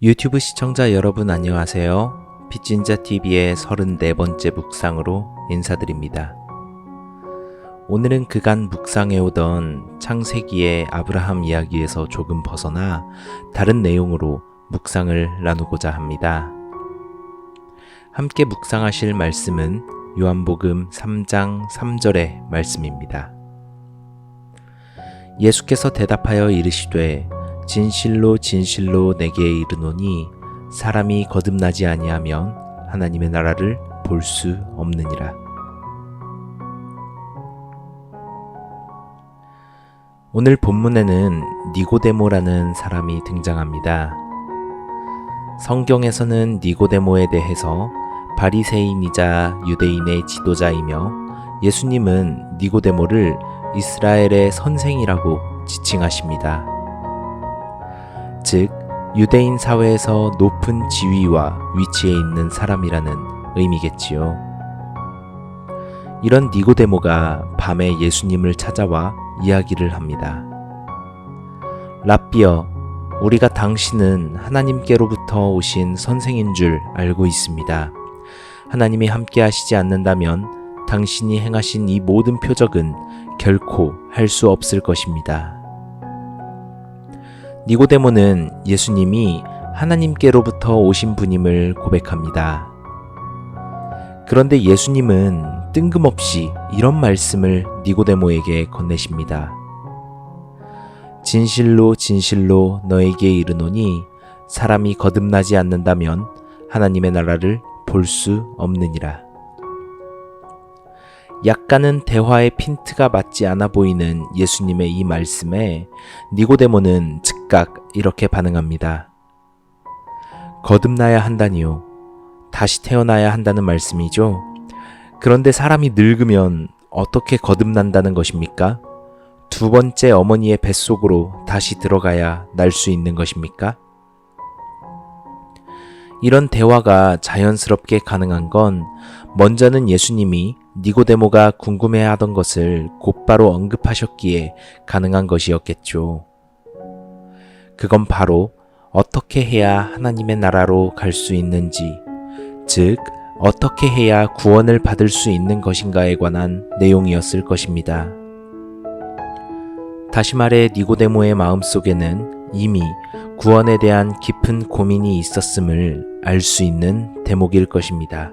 유튜브 시청자 여러분 안녕하세요. 빚진자TV의 34번째 묵상으로 인사드립니다. 오늘은 그간 묵상해오던 창세기의 아브라함 이야기에서 조금 벗어나 다른 내용으로 묵상을 나누고자 합니다. 함께 묵상하실 말씀은 요한복음 3장 3절의 말씀입니다. 예수께서 대답하여 이르시되 진실로 진실로 내게 이르노니 사람이 거듭나지 아니하면 하나님의 나라를 볼 수 없느니라. 오늘 본문에는 니고데모라는 사람이 등장합니다. 성경에서는 니고데모에 대해서 바리새인이자 유대인의 지도자이며 예수님은 니고데모를 이스라엘의 선생이라고 지칭하십니다. 즉, 유대인 사회에서 높은 지위와 위치에 있는 사람이라는 의미겠지요. 이런 니고데모가 밤에 예수님을 찾아와 이야기를 합니다. 랍비여, 우리가 당신은 하나님께로부터 오신 선생인 줄 알고 있습니다. 하나님이 함께 하시지 않는다면 당신이 행하신 이 모든 표적은 결코 할 수 없을 것입니다. 니고데모는 예수님이 하나님께로부터 오신 분임을 고백합니다. 그런데 예수님은 뜬금없이 이런 말씀을 니고데모에게 건네십니다. 진실로 진실로 너에게 이르노니 사람이 거듭나지 않는다면 하나님의 나라를 볼 수 없느니라. 약간은 대화의 핀트가 맞지 않아 보이는 예수님의 이 말씀에 니고데모는 즉각 이렇게 반응합니다. 거듭나야 한다니요. 다시 태어나야 한다는 말씀이죠. 그런데 사람이 늙으면 어떻게 거듭난다는 것입니까? 두 번째 어머니의 뱃속으로 다시 들어가야 날 수 있는 것입니까? 이런 대화가 자연스럽게 가능한 건 먼저는 예수님이 니고데모가 궁금해하던 것을 곧바로 언급하셨기에 가능한 것이었겠죠. 그건 바로 어떻게 해야 하나님의 나라로 갈 수 있는지, 즉 어떻게 해야 구원을 받을 수 있는 것인가에 관한 내용이었을 것입니다. 다시 말해 니고데모의 마음속에는 이미 구원에 대한 깊은 고민이 있었음을 알 수 있는 대목일 것입니다.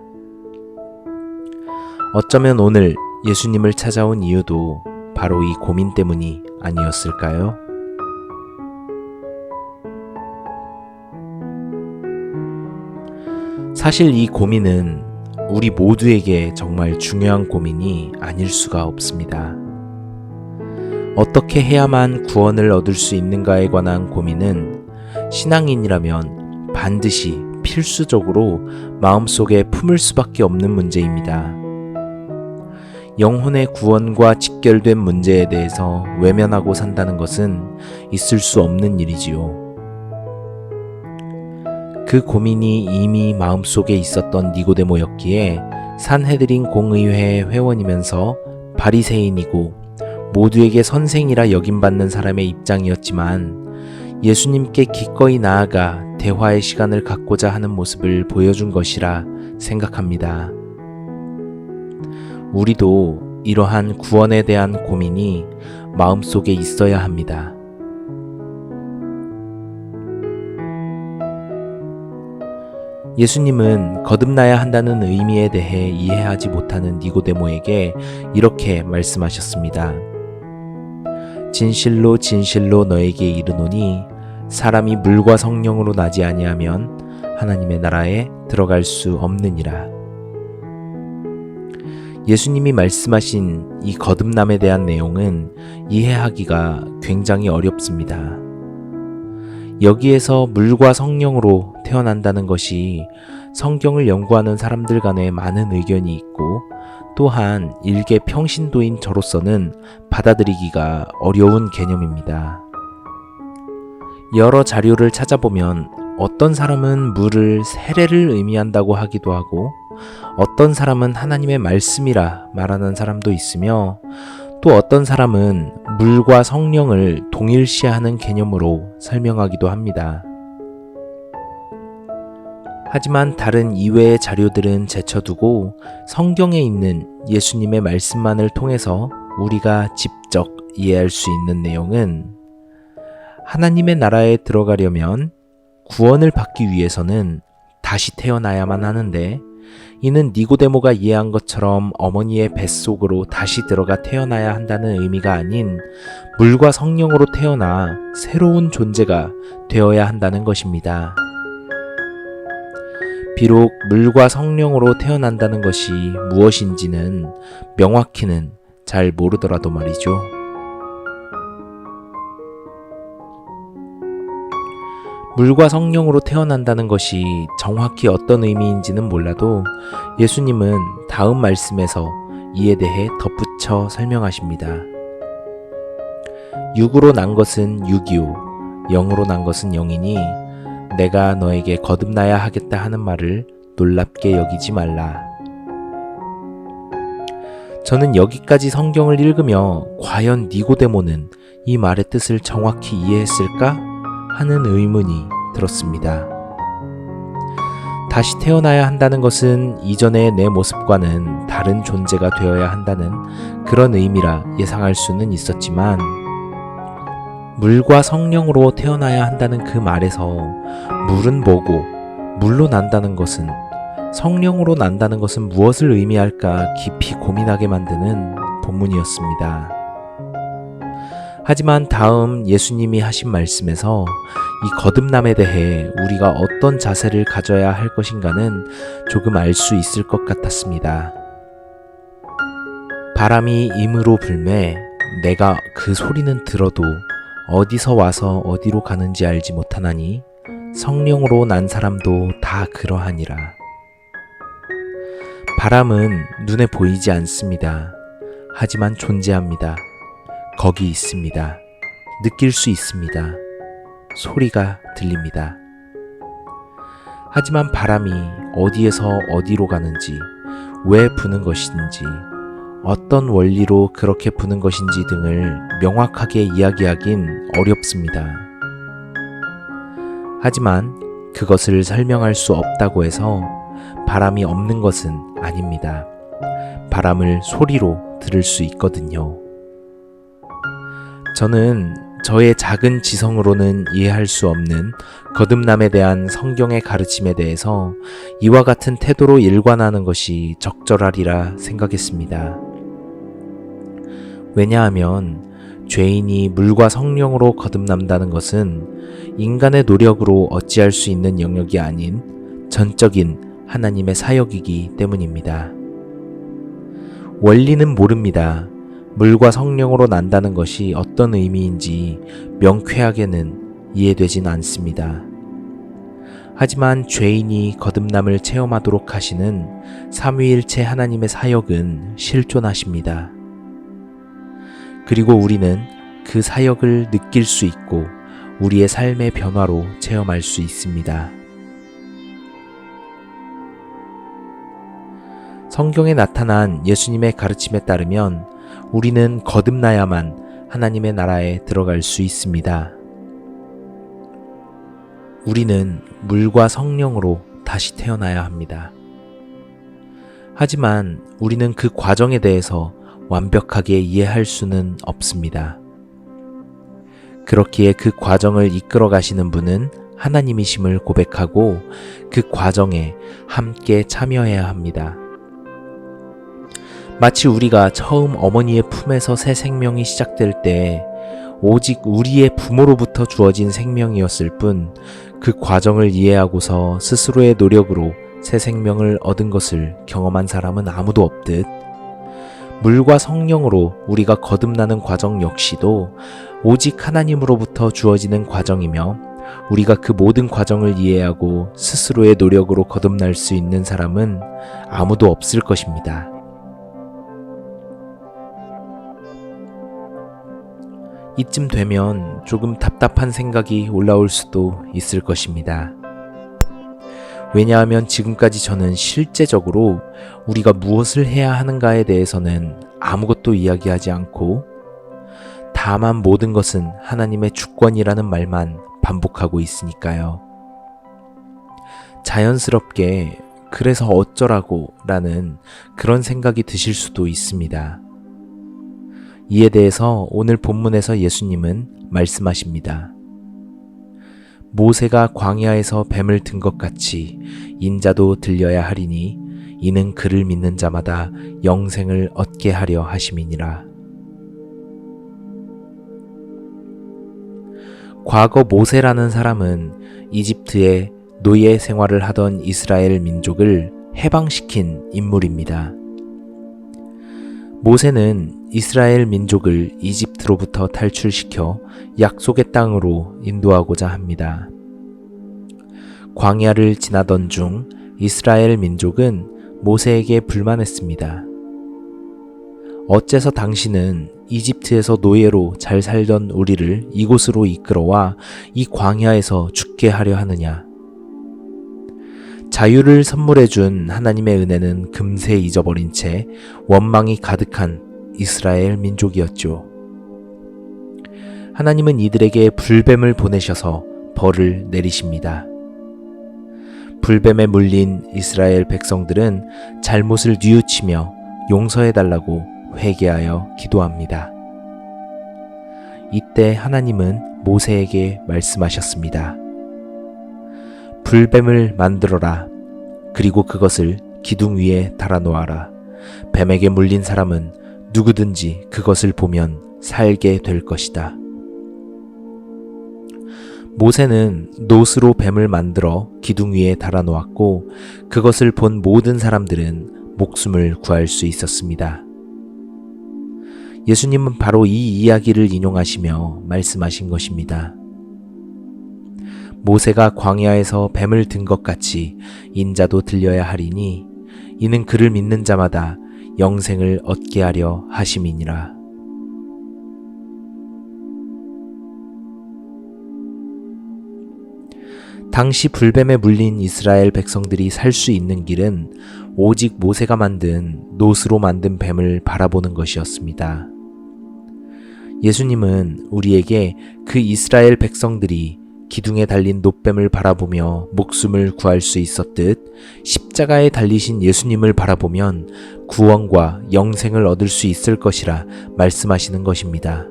어쩌면 오늘 예수님을 찾아온 이유도 바로 이 고민 때문이 아니었을까요? 사실 이 고민은 우리 모두에게 정말 중요한 고민이 아닐 수가 없습니다. 어떻게 해야만 구원을 얻을 수 있는가에 관한 고민은 신앙인이라면 반드시 필수적으로 마음속에 품을 수밖에 없는 문제입니다. 영혼의 구원과 직결된 문제에 대해서 외면하고 산다는 것은 있을 수 없는 일이지요. 그 고민이 이미 마음속에 있었던 니고데모였기에 산헤드린 공의회 회원이면서 바리새인이고 모두에게 선생이라 여김받는 사람의 입장이었지만 예수님께 기꺼이 나아가 대화의 시간을 갖고자 하는 모습을 보여준 것이라 생각합니다. 우리도 이러한 구원에 대한 고민이 마음속에 있어야 합니다. 예수님은 거듭나야 한다는 의미에 대해 이해하지 못하는 니고데모에게 이렇게 말씀하셨습니다. 진실로 진실로 너에게 이르노니 사람이 물과 성령으로 나지 아니하면 하나님의 나라에 들어갈 수 없느니라. 예수님이 말씀하신 이 거듭남에 대한 내용은 이해하기가 굉장히 어렵습니다. 여기에서 물과 성령으로 태어난다는 것이 성경을 연구하는 사람들 간에 많은 의견이 있고 또한 일개 평신도인 저로서는 받아들이기가 어려운 개념입니다. 여러 자료를 찾아보면 어떤 사람은 물을 세례를 의미한다고 하기도 하고 어떤 사람은 하나님의 말씀이라 말하는 사람도 있으며 또 어떤 사람은 물과 성령을 동일시하는 개념으로 설명하기도 합니다. 하지만 다른 이외의 자료들은 제쳐두고 성경에 있는 예수님의 말씀만을 통해서 우리가 직접 이해할 수 있는 내용은, 하나님의 나라에 들어가려면 구원을 받기 위해서는 다시 태어나야만 하는데, 이는 니고데모가 이해한 것처럼 어머니의 뱃속으로 다시 들어가 태어나야 한다는 의미가 아닌 물과 성령으로 태어나 새로운 존재가 되어야 한다는 것입니다. 비록 물과 성령으로 태어난다는 것이 무엇인지는 명확히는 잘 모르더라도 말이죠. 물과 성령으로 태어난다는 것이 정확히 어떤 의미인지는 몰라도 예수님은 다음 말씀에서 이에 대해 덧붙여 설명하십니다. 육으로 난 것은 육이요, 영으로 난 것은 영이니 내가 너에게 거듭나야 하겠다 하는 말을 놀랍게 여기지 말라. 저는 여기까지 성경을 읽으며 과연 니고데모는 이 말의 뜻을 정확히 이해했을까 하는 의문이 들었습니다. 다시 태어나야 한다는 것은 이전의 내 모습과는 다른 존재가 되어야 한다는 그런 의미라 예상할 수는 있었지만, 물과 성령으로 태어나야 한다는 그 말에서 물은 뭐고 물로 난다는 것은, 성령으로 난다는 것은 무엇을 의미할까 깊이 고민하게 만드는 본문이었습니다. 하지만 다음 예수님이 하신 말씀에서 이 거듭남에 대해 우리가 어떤 자세를 가져야 할 것인가는 조금 알 수 있을 것 같았습니다. 바람이 임으로 불매 내가 그 소리는 들어도 어디서 와서 어디로 가는지 알지 못하나니 성령으로 난 사람도 다 그러하니라. 바람은 눈에 보이지 않습니다. 하지만 존재합니다. 거기 있습니다. 느낄 수 있습니다. 소리가 들립니다. 하지만 바람이 어디에서 어디로 가는지, 왜 부는 것인지, 어떤 원리로 그렇게 부는 것인지 등을 명확하게 이야기하긴 어렵습니다. 하지만 그것을 설명할 수 없다고 해서 바람이 없는 것은 아닙니다. 바람을 소리로 들을 수 있거든요. 저는 저의 작은 지성으로는 이해할 수 없는 거듭남에 대한 성경의 가르침에 대해서 이와 같은 태도로 일관하는 것이 적절하리라 생각했습니다. 왜냐하면 죄인이 물과 성령으로 거듭난다는 것은 인간의 노력으로 어찌할 수 있는 영역이 아닌 전적인 하나님의 사역이기 때문입니다. 원리는 모릅니다. 물과 성령으로 난다는 것이 어떤 의미인지 명쾌하게는 이해되진 않습니다. 하지만 죄인이 거듭남을 체험하도록 하시는 삼위일체 하나님의 사역은 실존하십니다. 그리고 우리는 그 사역을 느낄 수 있고 우리의 삶의 변화로 체험할 수 있습니다. 성경에 나타난 예수님의 가르침에 따르면 우리는 거듭나야만 하나님의 나라에 들어갈 수 있습니다. 우리는 물과 성령으로 다시 태어나야 합니다. 하지만 우리는 그 과정에 대해서 완벽하게 이해할 수는 없습니다. 그렇기에 그 과정을 이끌어 가시는 분은 하나님이심을 고백하고 그 과정에 함께 참여해야 합니다. 마치 우리가 처음 어머니의 품에서 새 생명이 시작될 때 오직 우리의 부모로부터 주어진 생명이었을 뿐 그 과정을 이해하고서 스스로의 노력으로 새 생명을 얻은 것을 경험한 사람은 아무도 없듯, 물과 성령으로 우리가 거듭나는 과정 역시도 오직 하나님으로부터 주어지는 과정이며 우리가 그 모든 과정을 이해하고 스스로의 노력으로 거듭날 수 있는 사람은 아무도 없을 것입니다. 이쯤 되면 조금 답답한 생각이 올라올 수도 있을 것입니다. 왜냐하면 지금까지 저는 실제적으로 우리가 무엇을 해야 하는가에 대해서는 아무것도 이야기하지 않고 다만 모든 것은 하나님의 주권이라는 말만 반복하고 있으니까요. 자연스럽게 그래서 어쩌라고 라는 그런 생각이 드실 수도 있습니다. 이에 대해서 오늘 본문에서 예수님은 말씀하십니다. 모세가 광야에서 뱀을 든 것 같이 인자도 들려야 하리니 이는 그를 믿는 자마다 영생을 얻게 하려 하심이니라. 과거 모세라는 사람은 이집트에 노예 생활을 하던 이스라엘 민족을 해방시킨 인물입니다. 모세는 이스라엘 민족을 이집트로부터 탈출시켜 약속의 땅으로 인도하고자 합니다. 광야를 지나던 중 이스라엘 민족은 모세에게 불만했습니다. 어째서 당신은 이집트에서 노예로 잘 살던 우리를 이곳으로 이끌어와 이 광야에서 죽게 하려 하느냐? 자유를 선물해준 하나님의 은혜는 금세 잊어버린 채 원망이 가득한 이스라엘 민족이었죠. 하나님은 이들에게 불뱀을 보내셔서 벌을 내리십니다. 불뱀에 물린 이스라엘 백성들은 잘못을 뉘우치며 용서해달라고 회개하여 기도합니다. 이때 하나님은 모세에게 말씀하셨습니다. 불뱀을 만들어라. 그리고 그것을 기둥 위에 달아놓아라. 뱀에게 물린 사람은 누구든지 그것을 보면 살게 될 것이다. 모세는 놋으로 뱀을 만들어 기둥 위에 달아놓았고 그것을 본 모든 사람들은 목숨을 구할 수 있었습니다. 예수님은 바로 이 이야기를 인용하시며 말씀하신 것입니다. 모세가 광야에서 뱀을 든 것 같이 인자도 들려야 하리니 이는 그를 믿는 자마다 영생을 얻게 하려 하심이니라. 당시 불뱀에 물린 이스라엘 백성들이 살 수 있는 길은 오직 모세가 만든 놋으로 만든 뱀을 바라보는 것이었습니다. 예수님은 우리에게 그 이스라엘 백성들이 기둥에 달린 놋뱀을 바라보며 목숨을 구할 수 있었듯 십자가에 달리신 예수님을 바라보면 구원과 영생을 얻을 수 있을 것이라 말씀하시는 것입니다.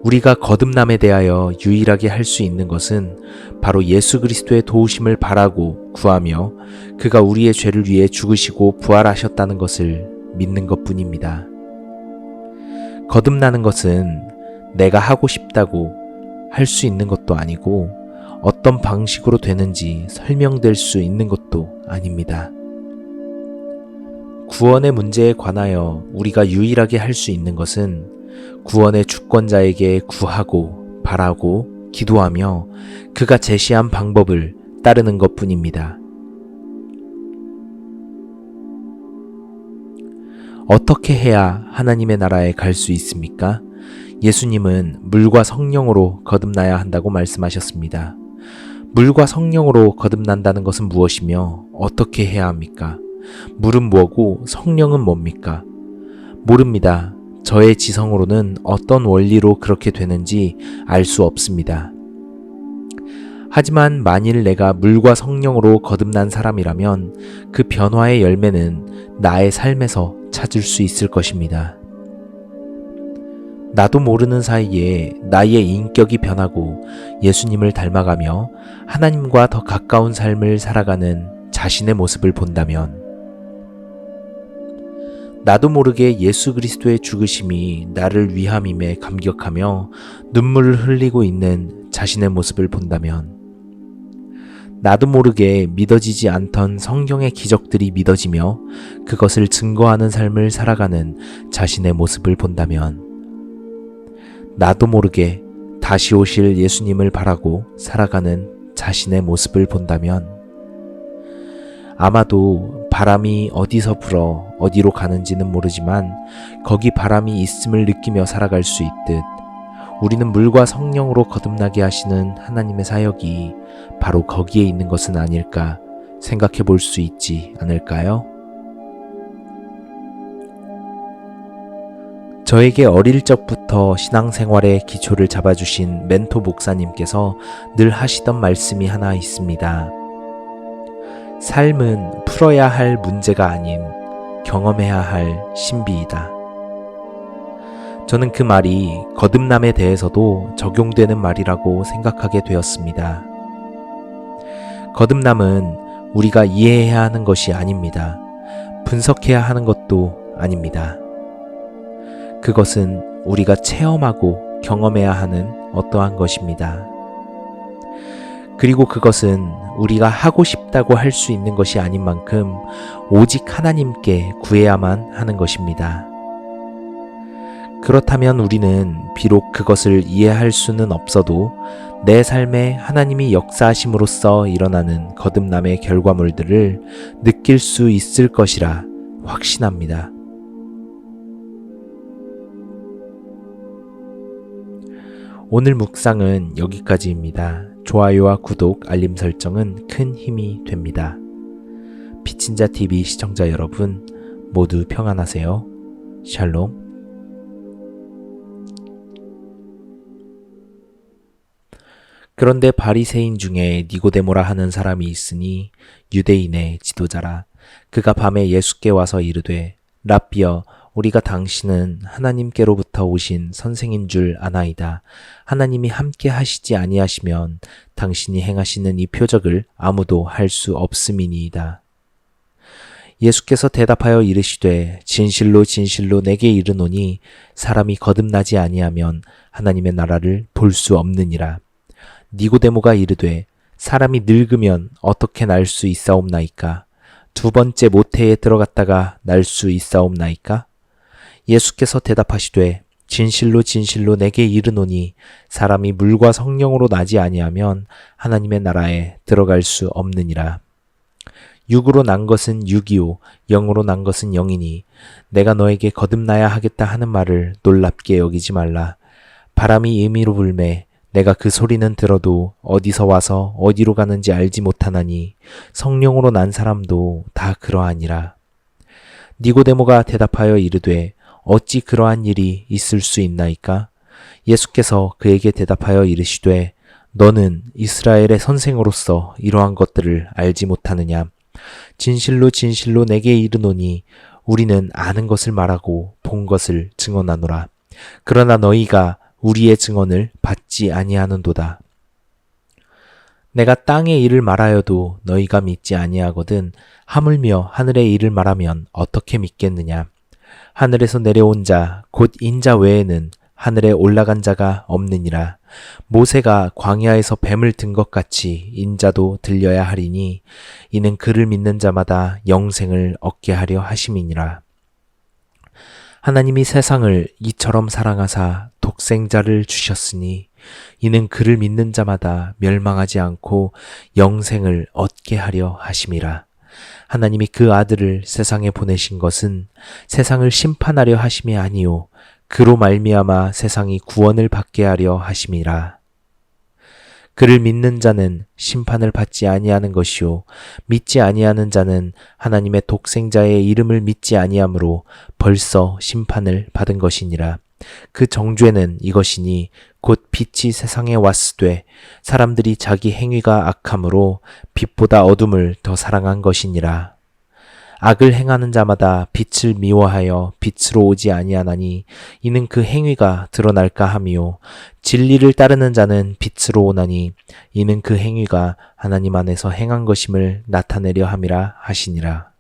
우리가 거듭남에 대하여 유일하게 할 수 있는 것은 바로 예수 그리스도의 도우심을 바라고 구하며 그가 우리의 죄를 위해 죽으시고 부활하셨다는 것을 믿는 것뿐입니다. 거듭나는 것은 내가 하고 싶다고 할 수 있는 것도 아니고 어떤 방식으로 되는지 설명될 수 있는 것도 아닙니다. 구원의 문제에 관하여 우리가 유일하게 할 수 있는 것은 구원의 주권자에게 구하고 바라고 기도하며 그가 제시한 방법을 따르는 것뿐입니다. 어떻게 해야 하나님의 나라에 갈 수 있습니까? 예수님은 물과 성령으로 거듭나야 한다고 말씀하셨습니다. 물과 성령으로 거듭난다는 것은 무엇이며 어떻게 해야 합니까? 물은 뭐고 성령은 뭡니까? 모릅니다. 저의 지성으로는 어떤 원리로 그렇게 되는지 알 수 없습니다. 하지만 만일 내가 물과 성령으로 거듭난 사람이라면 그 변화의 열매는 나의 삶에서 찾을 수 있을 것입니다. 나도 모르는 사이에 나의 인격이 변하고 예수님을 닮아가며 하나님과 더 가까운 삶을 살아가는 자신의 모습을 본다면 나도 모르게 예수 그리스도의 죽으심이 나를 위함임에 감격하며 눈물을 흘리고 있는 자신의 모습을 본다면 나도 모르게 믿어지지 않던 성경의 기적들이 믿어지며 그것을 증거하는 삶을 살아가는 자신의 모습을 본다면 나도 모르게 다시 오실 예수님을 바라고 살아가는 자신의 모습을 본다면 아마도 바람이 어디서 불어 어디로 가는지는 모르지만 거기 바람이 있음을 느끼며 살아갈 수 있듯 우리는 물과 성령으로 거듭나게 하시는 하나님의 사역이 바로 거기에 있는 것은 아닐까 생각해 볼 수 있지 않을까요? 저에게 어릴 적부터 신앙생활의 기초를 잡아주신 멘토 목사님께서 늘 하시던 말씀이 하나 있습니다. 삶은 풀어야 할 문제가 아닌 경험해야 할 신비이다. 저는 그 말이 거듭남에 대해서도 적용되는 말이라고 생각하게 되었습니다. 거듭남은 우리가 이해해야 하는 것이 아닙니다. 분석해야 하는 것도 아닙니다. 그것은 우리가 체험하고 경험해야 하는 어떠한 것입니다. 그리고 그것은 우리가 하고 싶다고 할 수 있는 것이 아닌 만큼 오직 하나님께 구해야만 하는 것입니다. 그렇다면 우리는 비록 그것을 이해할 수는 없어도 내 삶에 하나님이 역사하심으로써 일어나는 거듭남의 결과물들을 느낄 수 있을 것이라 확신합니다. 오늘 묵상은 여기까지입니다. 좋아요와 구독, 알림 설정은 큰 힘이 됩니다. 빛인자TV 시청자 여러분 모두 평안하세요. 샬롬. 그런데 바리새인 중에 니고데모라 하는 사람이 있으니 유대인의 지도자라. 그가 밤에 예수께 와서 이르되 랍비여, 우리가 당신은 하나님께로부터 오신 선생인 줄 아나이다. 하나님이 함께 하시지 아니하시면 당신이 행하시는 이 표적을 아무도 할 수 없음이니이다. 예수께서 대답하여 이르시되 진실로 진실로 내게 이르노니 사람이 거듭나지 아니하면 하나님의 나라를 볼 수 없느니라. 니고데모가 이르되 사람이 늙으면 어떻게 날 수 있사옵나이까? 두 번째 모태에 들어갔다가 날 수 있사옵나이까? 예수께서 대답하시되 진실로 진실로 내게 이르노니 사람이 물과 성령으로 나지 아니하면 하나님의 나라에 들어갈 수 없느니라. 육으로 난 것은 육이요 영으로 난 것은 영이니 내가 너에게 거듭나야 하겠다 하는 말을 놀랍게 여기지 말라. 바람이 임의로 불매 내가 그 소리는 들어도 어디서 와서 어디로 가는지 알지 못하나니 성령으로 난 사람도 다 그러하니라. 니고데모가 대답하여 이르되 어찌 그러한 일이 있을 수 있나이까? 예수께서 그에게 대답하여 이르시되 너는 이스라엘의 선생으로서 이러한 것들을 알지 못하느냐? 진실로 진실로 내게 이르노니 우리는 아는 것을 말하고 본 것을 증언하노라. 그러나 너희가 우리의 증언을 받지 아니하는도다. 내가 땅의 일을 말하여도 너희가 믿지 아니하거든 하물며 하늘의 일을 말하면 어떻게 믿겠느냐? 하늘에서 내려온 자 곧 인자 외에는 하늘에 올라간 자가 없느니라. 모세가 광야에서 뱀을 든 것 같이 인자도 들려야 하리니 이는 그를 믿는 자마다 영생을 얻게 하려 하심이니라. 하나님이 세상을 이처럼 사랑하사 독생자를 주셨으니 이는 그를 믿는 자마다 멸망하지 않고 영생을 얻게 하려 하심이라. 하나님이 그 아들을 세상에 보내신 것은 세상을 심판하려 하심이 아니요 그로 말미암아 세상이 구원을 받게 하려 하심이라. 그를 믿는 자는 심판을 받지 아니하는 것이요 믿지 아니하는 자는 하나님의 독생자의 이름을 믿지 아니하므로 벌써 심판을 받은 것이니라. 그 정죄는 이것이니 곧 빛이 세상에 왔으되 사람들이 자기 행위가 악함으로 빛보다 어둠을 더 사랑한 것이니라. 악을 행하는 자마다 빛을 미워하여 빛으로 오지 아니하나니 이는 그 행위가 드러날까 함이요 진리를 따르는 자는 빛으로 오나니 이는 그 행위가 하나님 안에서 행한 것임을 나타내려 함이라 하시니라.